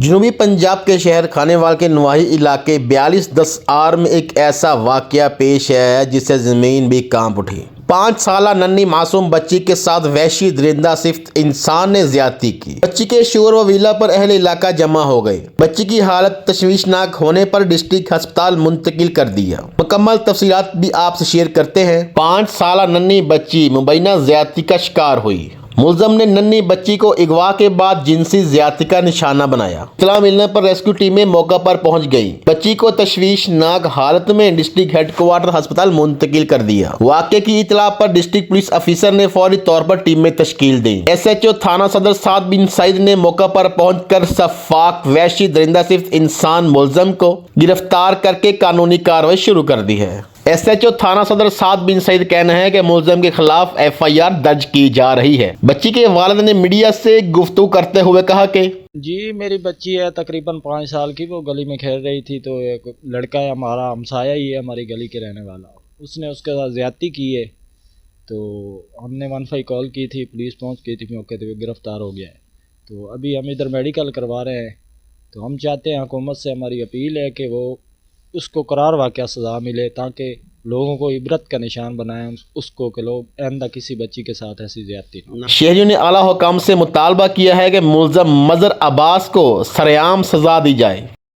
جنوبی پنجاب کے شہر کھانیوال کے نواحی علاقے 4210 میں ایک ایسا واقعہ پیش ہے جس سے زمین بھی کانپ اٹھی۔ 5 سالہ ننھی معصوم بچی کے ساتھ وحشی درندہ صفت انسان نے زیادتی کی۔ بچی کے شور و ویلا پر اہل علاقہ جمع ہو گئے۔ بچی کی حالت تشویشناک ہونے پر ڈسٹرکٹ ہسپتال منتقل کر دیا۔ مکمل تفصیلات بھی آپ سے شیئر کرتے ہیں۔ 5 سالہ ننھی بچی مبینہ زیادتی کا شکار ہوئی۔ ملزم نے ننھی بچی کو اغوا کے بعد جنسی زیادتی کا نشانہ بنایا۔ اطلاع ملنے پر ریسکیو ٹیمیں موقع پر پہنچ گئیں۔ بچی کو تشویشناک حالت میں ڈسٹرکٹ ہیڈ کوارٹر ہسپتال منتقل کر دیا۔ واقعے کی اطلاع پر ڈسٹرکٹ پولیس افیسر نے فوری طور پر ٹیمیں تشکیل دیں۔ SHO تھانہ صدر سعد بن سعید نے موقع پر پہنچ کر سفاک وحشی درندہ صفت انسان ملزم کو گرفتار کر کے قانونی کارروائی شروع کر دی ہے۔ SHO تھانہ صدر سعد بن سعید کہنا ہے کہ ملزم کے خلاف FIR درج کی جا رہی ہے۔ بچی کے والد نے میڈیا سے گفتگو کرتے ہوئے کہا کہ جی میری بچی ہے تقریباً 5 سال کی، وہ گلی میں کھیل رہی تھی تو ایک لڑکا ہے ہمارا ہمسایہ ہی ہے، ہماری گلی کے رہنے والا، اس نے اس کے ساتھ زیادتی کی ہے۔ تو ہم نے 15 کال کی تھی، پولیس پہنچ گئی تھی موقع پہ، گرفتار ہو گیا ہے۔ تو ابھی ہم ادھر میڈیکل کروا رہے ہیں۔ تو ہم چاہتے ہیں، حکومت سے ہماری اپیل ہے کہ وہ اس کو قرار واقعہ سزا ملے تاکہ لوگوں کو عبرت کا نشان بنائیں اس کو کہ لوگ آئندہ کسی بچی کے ساتھ ایسی زیادتی نہ۔ شہریوں نے اعلیٰ حکام سے مطالبہ کیا ہے کہ ملزم مظہر عباس کو سرعام سزا دی جائے۔